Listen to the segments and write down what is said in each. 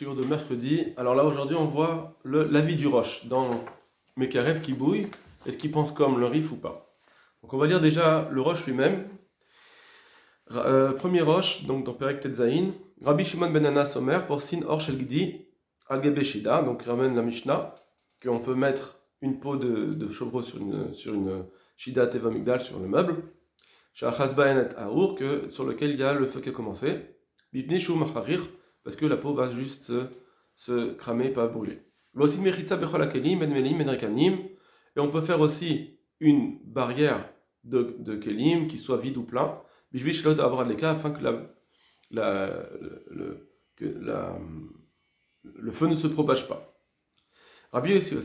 shiur de mercredi. Alors là, aujourd'hui, on voit l'avis du Roche dans Mekarev qui bouille. Est-ce qu'il pense comme le Rif ou pas? Donc on va lire déjà le Roche lui-même. Premier Roche, donc dans Perek Tetzaïn. Rabbi Shimon ben Anas Omer, Porsin Or Shel Gdi, Al Gebe Shida. Donc il ramène la Mishnah, qu'on peut mettre une peau de chevreau sur une Shida Teva Migdal, sur le meuble. Shachas Baenet Aour, sur lequel il y a le feu qui a commencé. Bipne Shu Macharir, parce que la peau va juste se cramer, pas brûler. Et on peut faire aussi une barrière de kelim qui soit vide ou plein, afin que le feu ne se propage pas. Rabbi aussi mais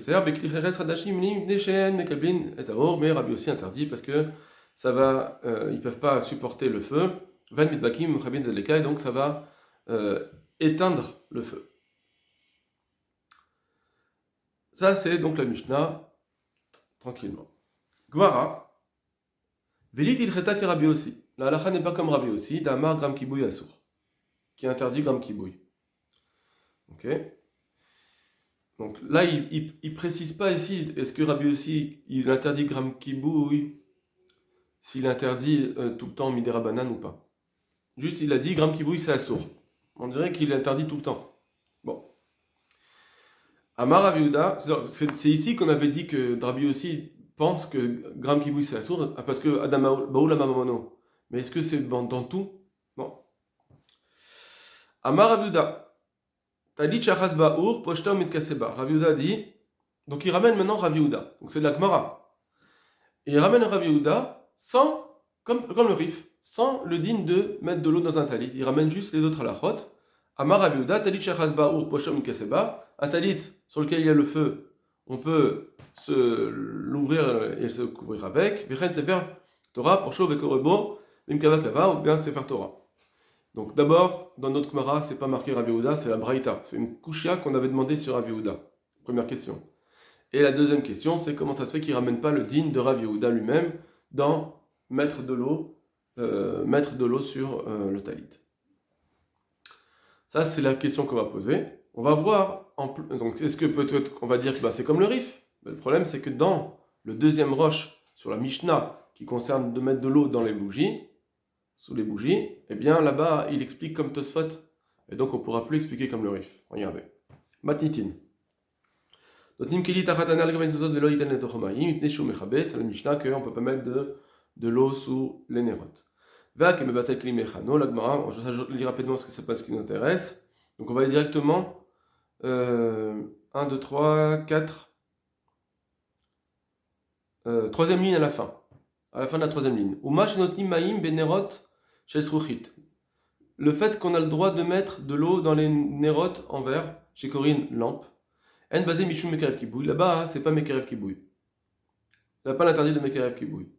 Rabbi aussi interdit parce que ça va, ils peuvent pas supporter le feu. Et donc ça va éteindre le feu. Ça, c'est donc la Mishnah, tranquillement. Gemara, Velit ilcheta ki Rabbi aussi. La halacha n'est pas comme Rabbi aussi, d'amar gram kibouy assour, qui interdit gram kibouy. Ok. Donc là, il précise pas ici, est-ce que Rabbi aussi, il interdit gram kibouy, s'il interdit tout le temps midera banane ou pas. Juste, il a dit gram kibouy c'est assour. On dirait qu'il interdit tout le temps. Bon. Amar Rabbi Yehuda, c'est ici qu'on avait dit que Rabbi aussi pense que gram kibouy c'est assour, parce que Adam Baoula Mamono. Mais est-ce que c'est dans tout? Bon. Amar Rabbi Yehuda, Talit Shachas Baour, Poshta Mitkaseba. Rabbi Yehuda dit, donc il ramène maintenant Rabbi Yehuda, donc c'est de la Gemara. Et il ramène Rabbi Yehuda sans, comme le Rif, sans le digne de mettre de l'eau dans un talit. Il ramène juste les autres halachot. Amar Rabbi Yehuda, Talit Shachas Baour, Poshta Mitkaseba. Un talit sur lequel il y a le feu, on peut l'ouvrir et se couvrir avec. Vechen Sefer Torah, Porsho Vekorebo, Mimkava Kava, ou bien Sefer Torah. Donc d'abord, dans notre Gemara, c'est pas marqué Rabbi Yehuda, c'est la Braïta. C'est une kushia qu'on avait demandé sur Rabbi Yehuda. Première question. Et la deuxième question, c'est comment ça se fait qu'il ramène pas le din de Rabbi Yehuda lui-même dans mettre de l'eau sur le talit. Ça, c'est la question qu'on va poser. On va voir, donc est-ce que peut-être qu'on va dire que c'est comme le Rif? Mais le problème, c'est que dans le deuxième roche, sur la Mishnah, qui concerne de mettre de l'eau dans les bougies, sous les bougies, eh bien là-bas, il explique comme Tosfot, et donc on ne pourra plus expliquer comme le Rif. Regardez. Matnitin. C'est la Mishnah qu'on ne peut pas mettre de l'eau sous les nérotes. Je lis rapidement parce que ce n'est pas ce qui nous intéresse. Donc on va aller directement 1, 2, 3, 4. Troisième ligne à la fin de la troisième ligne. Le fait qu'on a le droit de mettre de l'eau dans les nérotes en verre, chez Corinne, lampe. En basé Mishum Mekarev qui bouille. Là-bas, c'est pas Mekarev qui bouille. Il n'y a pas l'interdit de Mekarev qui bouille.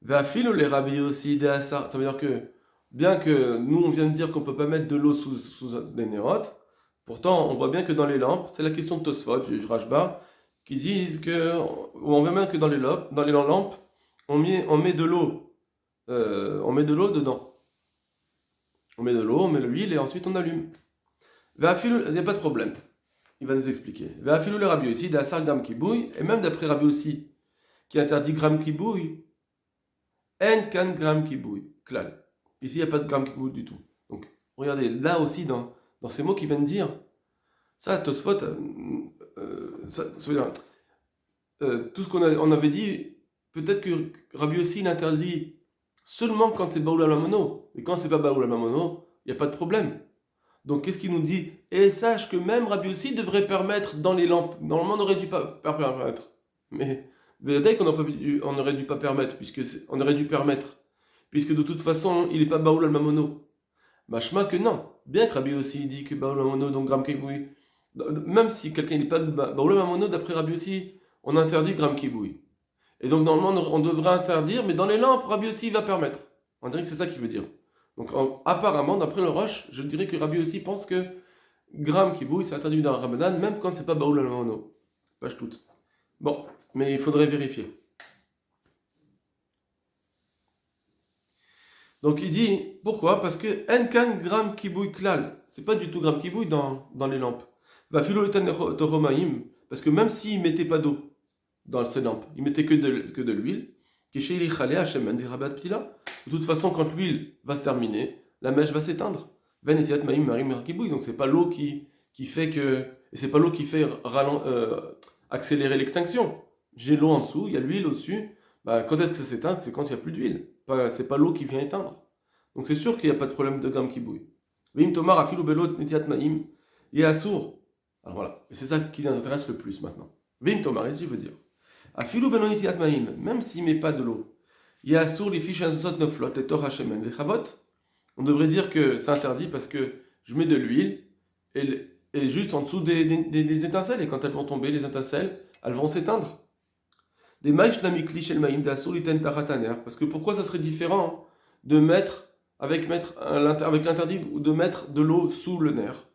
Vafil les Rabbi aussi de Assar. Ça veut dire que, bien que nous on vient de dire qu'on ne peut pas mettre de l'eau sous des nérotes, pourtant on voit bien que dans les lampes, c'est la question de Tosfot, du Rashba, qui disent que, on voit bien que dans les lampes, on met de l'eau dedans. On met de l'eau, on met l'huile et ensuite on allume. Vafil, il n'y a pas de problème. Il va nous expliquer. Vafil les Rabbi aussi de Assar gram qui bouille, et même d'après Rabbi aussi, qui interdit gram qui bouille, en kan gram qui bouille, klal. Ici, il n'y a pas de gram qui bouille du tout. Donc, regardez, là aussi, dans ces mots qu'il vient de dire, ça, Tosfot, tout ce qu'on avait dit, peut-être que Rabbi aussi l'interdit seulement quand c'est Baoula Mamono. Et quand c'est pas Baoula Mamono, il n'y a pas de problème. Donc, qu'est-ce qu'il nous dit? Et sache que même Rabbi aussi devrait permettre dans les lampes. Normalement, on n'aurait dû pas permettre. Mais on aurait dû pas permettre, on aurait dû permettre, puisque de toute façon, il n'est pas Baoul al-Mamono. Machma que non. Bien que Rabbi aussi dit que Baoul al-Mamono, donc Gram Kiboui, même si quelqu'un n'est pas Baoul al-Mamono, d'après Rabbi aussi, on interdit Gram Kiboui. Et donc normalement, on devrait interdire, mais dans les lampes, Rabbi aussi va permettre. On dirait que c'est ça qu'il veut dire. Donc apparemment, d'après le Roche, je dirais que Rabbi aussi pense que Gram Kiboui, c'est interdit dans le Ramadan, même quand c'est pas Baoul al-Mamono. Page toute. Bon. Mais il faudrait vérifier. Donc il dit, pourquoi? Parce que Enkan gram kibouy klal, c'est pas du tout gram kibouy dans les lampes. Va filotan toromaim, parce que même s'il mettait pas d'eau dans ces lampes, il mettait que de l'huile, de toute façon, quand l'huile va se terminer, la mèche va s'éteindre. Donc c'est pas l'eau qui fait que, et c'est pas l'eau qui fait accélérer l'extinction. J'ai l'eau en dessous, il y a l'huile au-dessus. Bah, quand est-ce que ça s'éteint? C'est quand il n'y a plus d'huile. C'est pas l'eau qui vient éteindre. Donc c'est sûr qu'il n'y a pas de problème de gamme qui bouille. Vim tomar afilou belot netiat maim et assour. Alors voilà, et c'est ça qui nous intéresse le plus maintenant. Vim tomar, qu'est-ce que je veux dire? Afilou belot netiat maim, même s'il met pas de l'eau, il y a assour les fiches ansot noflot, les torah shemen, les chavot. On devrait dire que c'est interdit parce que je mets de l'huile et juste en dessous des étincelles, et quand elles vont tomber, les étincelles, elles vont s'éteindre. Des maïch namikli shel maim d'assour liten tarataner, parce que pourquoi ça serait différent de mettre avec l'interdit ou de mettre de l'eau sous le nerf.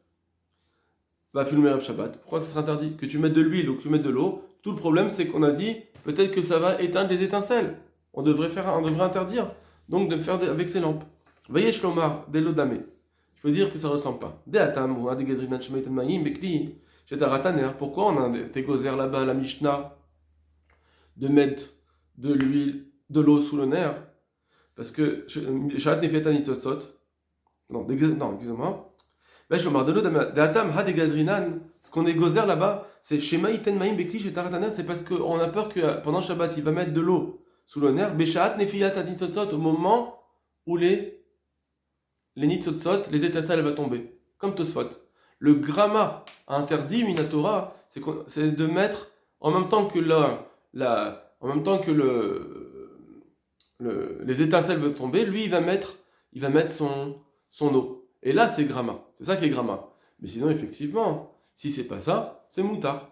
Va filmer Rav Shabbat. Pourquoi ça serait interdit? Que tu mettes de l'huile ou que tu mettes de l'eau, tout le problème c'est qu'on a dit peut-être que ça va éteindre les étincelles. On devrait interdire donc de faire avec ces lampes. Voyez Shlomar, des lodamé. Il faut dire que ça ne ressemble pas. Des atam ou des gazrinan shemaitan maïm bekli. J'ai ta rataner. Pourquoi on a des gozer là-bas, la Mishnah, de mettre de l'huile, de l'eau sous le nerf? Parce que Shahat Nefetan Itzotzot, non, excusez-moi. Shomar de l'eau de atam ha des gazrinan. Ce qu'on est gozer là-bas, c'est Shema iten maïm bekli j'ai ta rataner. C'est parce qu'on a peur que pendant Shabbat il va mettre de l'eau sous le nerf. Beshahat Nefetan Itzotzot, au moment où les nitzotzot, les étincelles vont tomber. Comme Tosfot. Le gramma interdit, Minatora, c'est de mettre en même temps que les étincelles vont tomber, lui il va mettre son eau. Et là c'est gramma. C'est ça qui est gramma. Mais sinon, effectivement, si c'est pas ça, c'est moutar.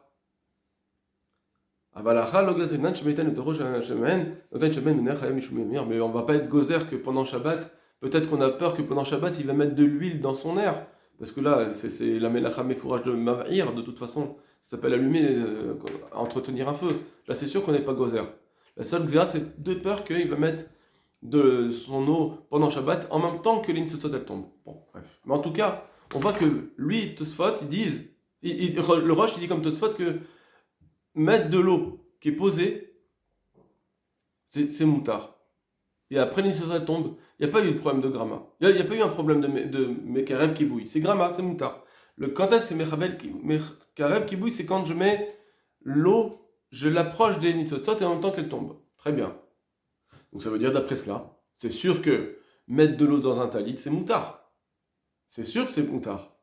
Mais on va pas être gozer que pendant Shabbat. Peut-être qu'on a peur que pendant Shabbat, il va mettre de l'huile dans son air. Parce que là, c'est la melacha fourrage de Mav'ir, de toute façon. Ça s'appelle allumer, entretenir un feu. Là, c'est sûr qu'on n'est pas gozer. La seule xéra, c'est de peur qu'il va mettre de son eau pendant Shabbat en même temps que l'insosot elle tombe. Bon, bref. Mais en tout cas, on voit que lui, Tosfot, ils disent, le Roche, il dit comme Tosfot que mettre de l'eau qui est posée, c'est moutard. Et après l'insosot tombe, il n'y a pas eu de problème de gramma. Il n'y a pas eu un problème de Mekarev qui bouille. C'est gramma, c'est moutard. Quand est-ce que c'est Mekarev qui bouille, c'est quand je mets l'eau, je l'approche des nitzotzot et en même temps qu'elle tombe. Très bien. Donc ça veut dire d'après cela, c'est sûr que mettre de l'eau dans un talit, c'est moutard. C'est sûr que c'est moutard.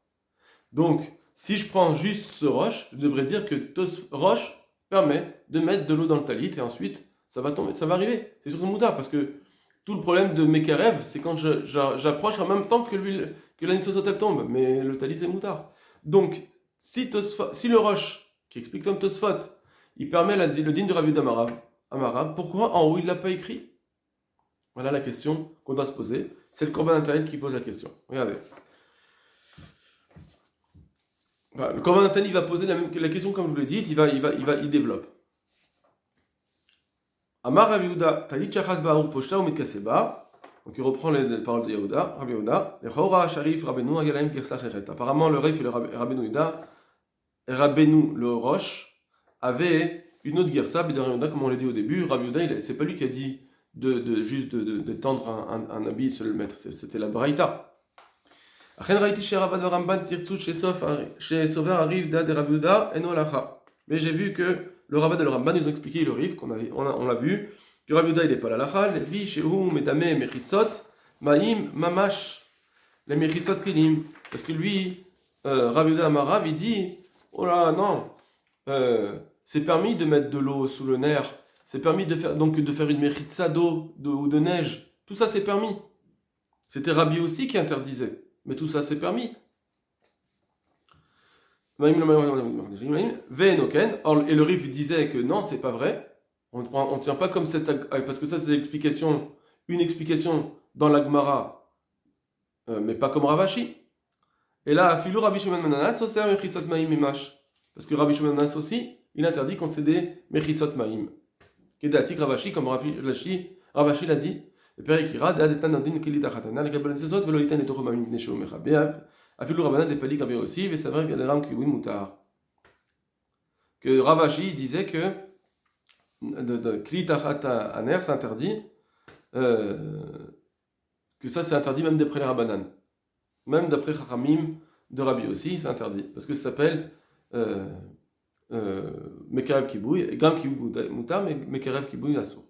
Donc, si je prends juste ce roche, je devrais dire que roche permet de mettre de l'eau dans le talit et ensuite ça va tomber, ça va arriver. C'est sûr que c'est moutard parce que tout le problème de Mekarev, c'est quand j'approche en même temps que la nitzosot tombe, mais le talit c'est moutard. Donc, si le roche, qui explique comme Tosfot, il permet le digne de Rav Yehuda Amarav, pourquoi en haut il ne l'a pas écrit? Voilà la question qu'on doit se poser. C'est le Korban Natan qui pose la question. Regardez. Voilà, le Korban Natan, il va poser la question comme je vous l'ai dit, il développe. Amar Rav Yehuda, Talit Shachas Ba'ur Poshta ou Mitkaseba. Donc il reprend les paroles de Yehuda, Rav Yehuda. Lechora Sharif Rabbeinu Agalaim Girsa Cheret. Apparemment, le Reif et le Rabbeinu Yehuda, Rabbeinu le Roche, avait une autre Girsa, Bidar Yehuda, comme on l'a dit au début. Rav Yehuda, c'est pas lui qui a dit juste de tendre un habit et se le mettre. C'était la Braïta. Achen Raïti chez Ravad Ramban Tirtsu chez Sover arrive d'Ad Rav Yehuda Eno Lacha. Mais j'ai vu que le Ravad et le Ramban nous ont expliqué le Rif, on l'a vu, que Rav Yehuda il n'est pas la Lacha, Levi Shehu Medame Mechitzot Maim Mamash les Mechitzot Kelim. Parce que lui, Rav Yehuda Amarav, il dit oh là non, c'est permis de mettre de l'eau sous le nerf, c'est permis de faire une mechitza d'eau ou de neige, tout ça c'est permis. C'était Rabbi aussi qui interdisait, mais tout ça c'est permis. Et le Rif disait que non, c'est pas vrai. On ne tient pas comme parce que ça c'est une explication dans la Gemara, mais pas comme Ravashi. Et là, Filou Rabbi Shimon Mananas, Oser Mechitzot Maim Mimash. Parce que Rabbi Shimon Mananas aussi, il interdit quand c'est des Mechitzot Maim. Kedasik Ravashi, comme Ravashi l'a dit, Et Perikira, Deadetan Nandin Kelita Khatana, le Kabbalah Nisosot, Velo Iten et Toromamim Nesho Mechabeav, Afilou Rabbanan des Palik Rabbi aussi, et c'est vrai qu'il y a des rames qui oui moutar. Que Ravashi disait que de Klitachata Aner, c'est interdit, que ça c'est interdit même d'après les Rabbanan. Même d'après Chachamim de Rabbi aussi, c'est interdit. Parce que ça s'appelle Mekarev Kibouy, Gam Kibouy Moutar, mais Mekarev Kibouy Assour.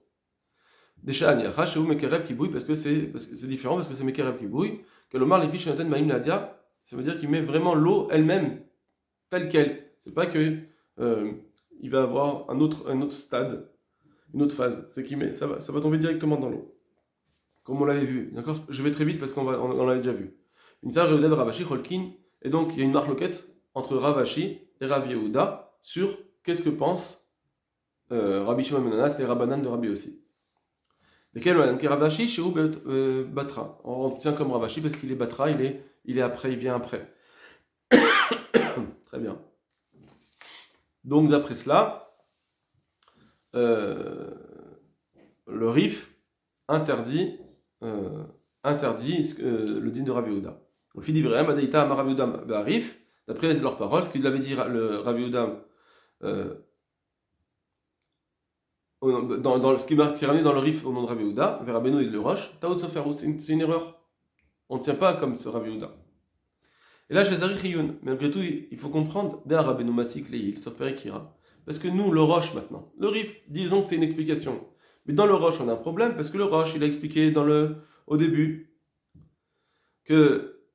Déjà, Aniacha, chez vous Mekarev Kibouy, parce que c'est différent, parce que c'est Mekarev Kibouy, que l'Omar les fiches Maïm Nadia, ça veut dire qu'il met vraiment l'eau elle-même, telle qu'elle. C'est pas que il va avoir un autre stade, une autre phase. C'est qu'il met, ça va tomber directement dans l'eau. Comme on l'avait vu. D'accord ? Je vais très vite parce qu'on l'avait déjà vu. Une Zara Reudev Ravashi Cholkin, et donc il y a une marloquette entre Ravashi et Rabbi Yehuda sur qu'est-ce que pense Rabbi Shimon ben Yochai, les Rabbanan de Rabbi aussi. Lesquels Ravashi chez Batra. On tient comme Ravashi parce qu'il est Batra, il est après, il vient après. Très bien. Donc d'après cela, le Rif interdit le din de Rabbi Yehuda. Le fils d'Ibrahim, Adaïta, Amar Rabbi Yehuda, Rif, d'après leurs paroles, ce qu'il avait dit le Rabbi Yehuda, dans ce qui est ramené dans le Rif au nom de Rabbi Yehuda, vers Rabbeinu et le Roche, Taout Soferou, c'est une erreur. On ne tient pas comme ce Rabbi Yehuda. Et là, je les arrive Riyun. Mais malgré tout, il faut comprendre, Dea Rabbeinu Masik Leil, sauf Perikira. Parce que nous, le Roche maintenant, le Rif, disons que c'est une explication. Mais dans le Roche, on a un problème, parce que le Roche, il a expliqué au début que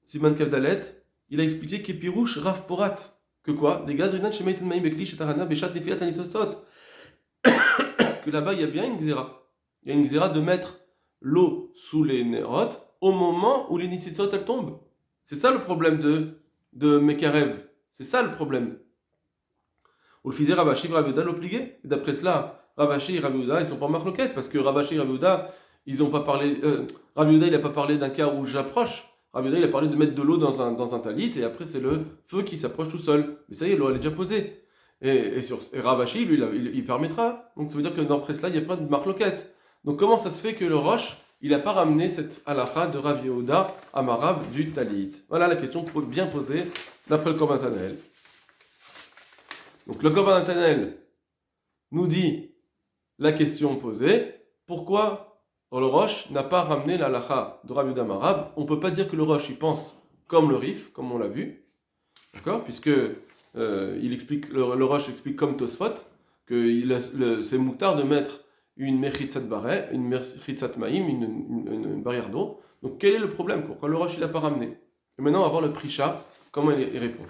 Siman Kavdalet, il a expliqué qu'Epirouche Rav Porat, que quoi? Des gaz rinan chez Maïten Maïm Bekli chez Tarana, Béchat Nefiat Anisosot. Que là-bas, il y a bien une xéra. Il y a une xéra de mettre l'eau sous les nérotes au moment où les nitsitsot elles tombent. C'est ça le problème de Mekarev. C'est ça le problème. Ou le faisait Ravashi et Rabbi Yehuda l'obligé. Et d'après cela, Ravashi et Rabbi Yehuda, ils sont pas marloquettes, parce que Ravashi et Rabbi Yehuda, ils n'ont pas parlé. Rabbi Yehuda, il n'a pas parlé d'un cas où j'approche. Rabbi Yehuda, il a parlé de mettre de l'eau dans un talit, et après c'est le feu qui s'approche tout seul. Mais ça y est, l'eau elle est déjà posée. Et Ravashi, lui, il permettra. Donc ça veut dire que d'après cela, il n'y a pas de marloquette. Donc comment ça se fait que le Roche, il n'a pas ramené cette halakha de Rabbi Yehuda à Marab du talit? Voilà la question bien posée d'après le Korban Netanel. Donc le Korban Netanel nous dit la question posée, pourquoi le Roche n'a pas ramené la halakha de Rabbi Yehuda Marab? On ne peut pas dire que le Roche il pense comme le Rif, comme on l'a vu, d'accord? Puisque il explique, le Roche explique comme Tosfot que c'est moutard de mettre une mechitzat barret, une mechitzat maïm, une barrière d'eau. Donc quel est le problème? Pourquoi le Roche il n'a pas ramené? Et maintenant on va voir le Prisha, comment il répond.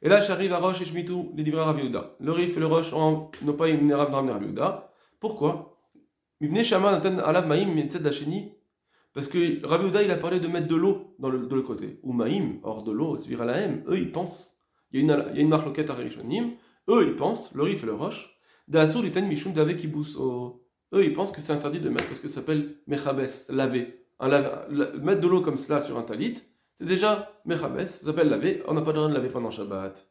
Et là, j'arrive à Roche et Shmitou, les livreurs Rabbi Yehuda. Le Rif et le Roche n'ont pas une érable de ramener Rabbi Yehuda. Pourquoi? Parce que Rabbi Yehuda, il a parlé de mettre de l'eau de l'autre côté. Ou Maïm, hors de l'eau, c'est la M. Eux, ils pensent. Il y a une marloquette à Rishonim. Eux, ils pensent, le Rif et le Roche. D'Assour, l'Iten Mishum d'Ave Kibous. Eux, ils pensent que c'est interdit de mettre parce que ça s'appelle Mechabes, laver. Mettre de l'eau comme cela sur un talit, c'est déjà Mechabes, ça s'appelle laver. On n'a pas le droit de laver pendant Shabbat.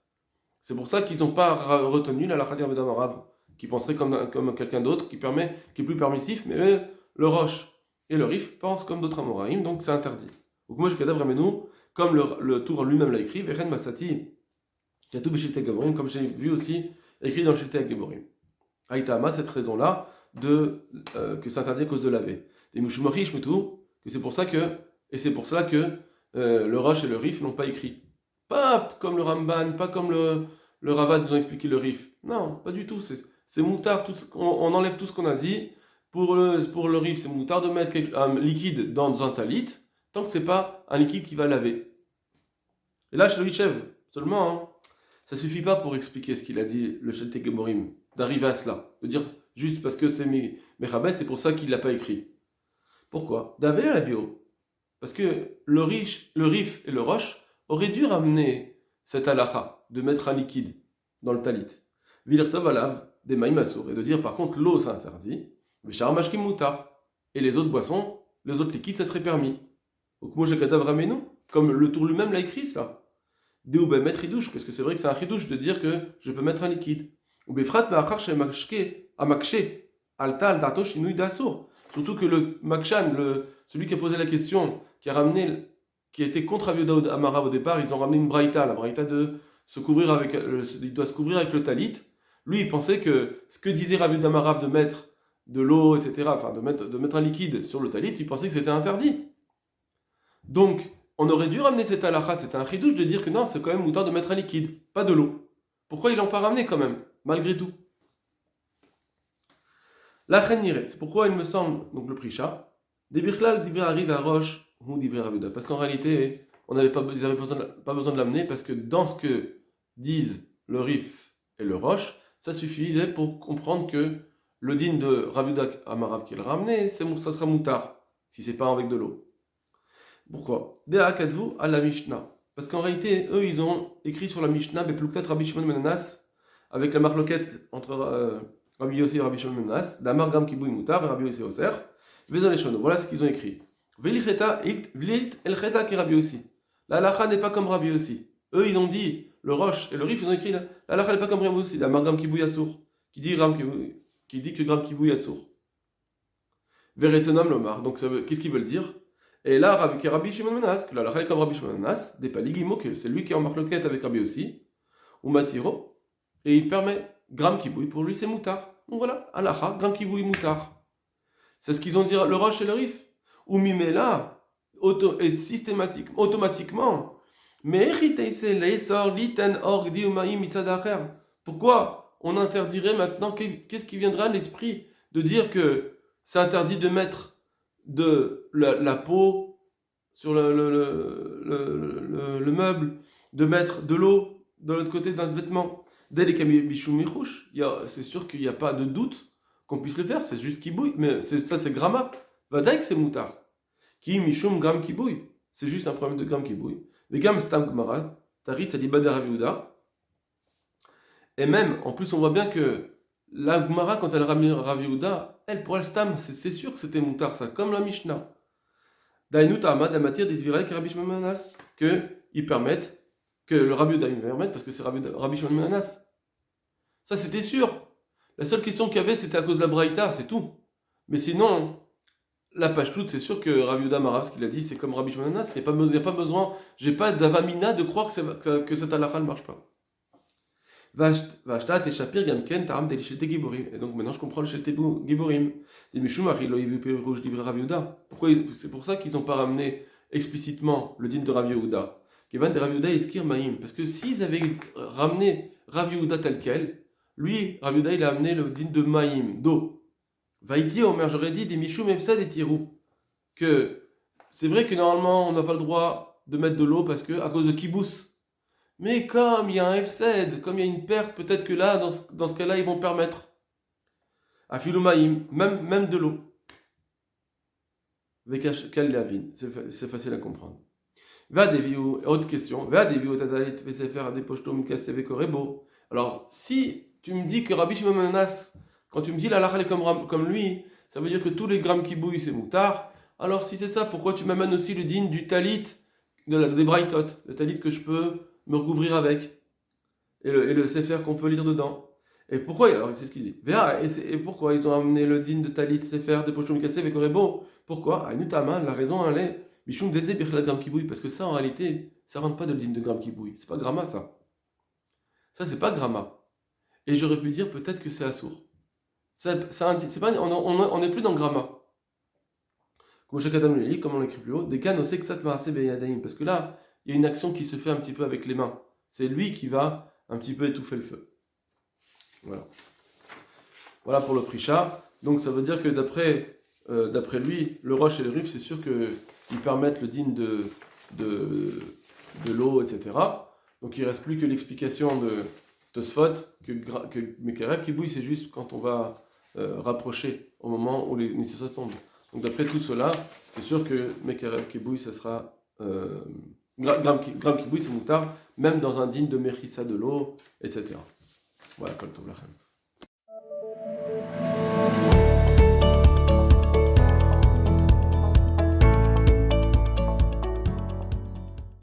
C'est pour ça qu'ils n'ont pas retenu la Khadir Bedam Arabe, qui penserait comme quelqu'un d'autre, qui est plus permissif, mais eux, le Roche et le Rif pensent comme d'autres Amoraïm, donc c'est interdit. Donc moi, je cadavre Ramenu, comme le Tour lui-même l'a écrit, Vechen Masati, Katou Beshiltei Gaborim, comme j'ai vu aussi écrit dans le Shiltei Gaborim. Aïtama, cette raison-là, que c'est interdit à cause de laver. Et Mouchumori, que c'est pour ça que le Roche et le Rif n'ont pas écrit. Pas comme le Ramban, pas comme le Ravad, ils ont expliqué le Rif. Non, pas du tout. C'est moutard. On enlève tout ce qu'on a dit. Pour le Rif, c'est moutard de mettre un liquide dans un talit, tant que c'est pas un liquide qui va laver. Et là, chez le Richev, seulement, ça suffit pas pour expliquer ce qu'il a dit, le Shiltei Gaborim, d'arriver à cela. De dire juste parce que c'est Mechabes, c'est pour ça qu'il l'a pas écrit. Pourquoi? D'avoir la bio. Parce que le Rif et le Roche auraient dû ramener cette halakha de mettre un liquide dans le talit. Vilirtov alav des maïmasour. Et de dire par contre l'eau c'est interdit. Mais charmashkim moutar. Et les autres boissons, les autres liquides, ça serait permis. Donc moi j'ai katav ramenu, comme le tour lui-même l'a écrit ça. Deu ben mettre ridouche, parce que c'est vrai que c'est un ridouche de dire que je peux mettre un liquide. Ou befrat ma'achar shemakshke amakshe alta al dato shinui d'asour. Surtout que le Makshan, celui qui a posé la question, qui était contre Rabbi Yehuda Amara au départ, ils ont ramené une braïta, la braïta de se couvrir avec, il doit se couvrir avec le talit. Lui, il pensait que ce que disait Rabbi Yehuda Amara de mettre de l'eau, etc., enfin de mettre un liquide sur le talit, il pensait que c'était interdit. Donc, on aurait dû ramener cette halakha, c'était un chidouche de dire que non, c'est quand même moutarde de mettre un liquide, pas de l'eau. Pourquoi ils l'ont pas ramené quand même, malgré tout? La chenire, c'est pourquoi il me semble, donc le prisha, des birklal divrei arrive à roche ou divrei ravuda. Parce qu'en réalité, ils n'avaient pas besoin de l'amener, parce que dans ce que disent le rif et le roche, ça suffisait pour comprendre que le din de Ravuda Amarav qui l'a ramené, ça sera moutard, si c'est pas avec de l'eau. Pourquoi? Dea kadvu à la Mishnah. Parce qu'en réalité, eux, ils ont écrit sur la Mishnah, mais peut-être Rabbi Shimon ben Menanas, avec la marloquette entre Rabbi Yossi et Rabbi Shimon ben Menanas, Damar Gam Kibouy Moutar et Rabbi Yossi Oser, Vezaleshono. Voilà ce qu'ils ont écrit. Velicheta Vilit El-Cheta qui Rabbi Yossi. La halakha n'est pas comme Rabbi Yossi. Eux, ils ont dit, le Roche et le Rif, ils ont écrit, la halakha n'est pas comme Rabbi Yossi, Damar Gam Kibouy Assour, qui dit que Gram Kibouy Assour. Veresenam Lomar. Donc, qu'est-ce qu'ils veulent dire? Et là, Rabbi Shimon Menas, que la halakha est comme Rabbi Shimon Menas, des paligimo, que c'est lui qui est en marloquette avec Rabbi Yossi, ou Matiro, et il permet Gram Kibouy, pour lui c'est moutard. Donc voilà, halakha, Gram Kibouy moutard. C'est ce qu'ils ont dit le Roche et le Rif. Ou Mimela, automatiquement, mais pourquoi on interdirait maintenant, qu'est-ce qui viendra à l'esprit de dire que c'est interdit de mettre de la peau sur le meuble, de mettre de l'eau de l'autre côté d'un vêtement? C'est sûr qu'il n'y a pas de doute qu'on puisse le faire, c'est juste kibouy, mais ça c'est gramma. Vadaïk c'est moutard. Ki mishum gram kibouy, c'est juste un problème de gram kibouy. Mais gam stam gmara, tarit saliba de Rav Yehuda. Et même, en plus on voit bien que la gmara, quand elle ramène Rav Yehuda, elle pour elle stam, c'est sûr que c'était moutard ça, comme la Mishnah. Dainu ta'amad la matière des virales que Rabbi Shimon ben Menas, que ils permettent, que le Rav Yehuda il permet, parce que c'est Rabbi Shimon ben Menas. Ça c'était sûr. La seule question qu'il y avait, c'était à cause de la braïta, c'est tout. Mais sinon, la page toute, c'est sûr que Rabbi Yehuda Amara, ce qu'il a dit, c'est comme Rabbi Shimon ben Menas, il n'y a pas besoin, j'ai pas d'avamina de croire que cette halakha ne marche pas. Vashta te shapir gamken taram de l'ishelte giborim. Et donc maintenant je comprends le shelte giborim. Des mishum achil lo yivu perush divrei Rabbi Yehuda. Pourquoi c'est pour ça qu'ils n'ont pas ramené explicitement le din de Rabbi Yehuda. Kevan de Rabbi Yehuda iskir maïm. Parce que s'ils avaient ramené Rabbi Yehuda tel quel, lui, Rabbi Yehuda, il a amené le din de maïm, d'eau. Vaïti Omer, j'aurais dit des mishum efsad et tirou. Que c'est vrai que normalement on n'a pas le droit de mettre de l'eau parce que à cause de kibous. Mais comme il y a un F7, comme il y a une perte, peut-être que là, dans ce cas-là, ils vont permettre. Afilumaïm, même de l'eau. Vekashkal Lavin, c'est facile à comprendre. Autre question. Alors, si tu me dis que Rabbi Shimon ben Menas, quand tu me dis la halakha est comme lui, ça veut dire que tous les grammes qui bouillent, c'est moutard. Alors, si c'est ça, pourquoi tu m'amènes aussi le din du talit, des braïtot, le talit que je peux me recouvrir avec, et le sefer qu'on peut lire dedans. Et pourquoi, alors c'est ce qu'il dit, et pourquoi ils ont amené le din de talit, sefer, de pochum kassé, avec Orebo? Pourquoi? Anutama, la raison elle est, Bishum Dedze Birchel Gram Kibouy, parce que ça en réalité, ça rentre pas de le din de Gram Kibouy, c'est pas gramma ça. Ça c'est pas gramma. Et j'aurais pu dire peut-être que c'est assour. C'est pas, on n'est plus dans gramma. Comme on l'écrit plus haut, des cas no seksat marase beyadaim, parce que là, il y a une action qui se fait un petit peu avec les mains. C'est lui qui va un petit peu étouffer le feu. Voilà. Voilà pour le prisha. Donc ça veut dire que d'après lui, le roche et le rif, c'est sûr qu'ils permettent le din de l'eau, etc. Donc il ne reste plus que l'explication de Tosfot, que Mekarev qui bouille, c'est juste quand on va rapprocher au moment où les Nissot tombent. Donc d'après tout cela, c'est sûr que Mekarev qui bouille, ça sera... Gram Kibouy, c'est moutard, même dans un digne de Mechissa de l'eau, etc. Voilà, Kol Tov Lachem.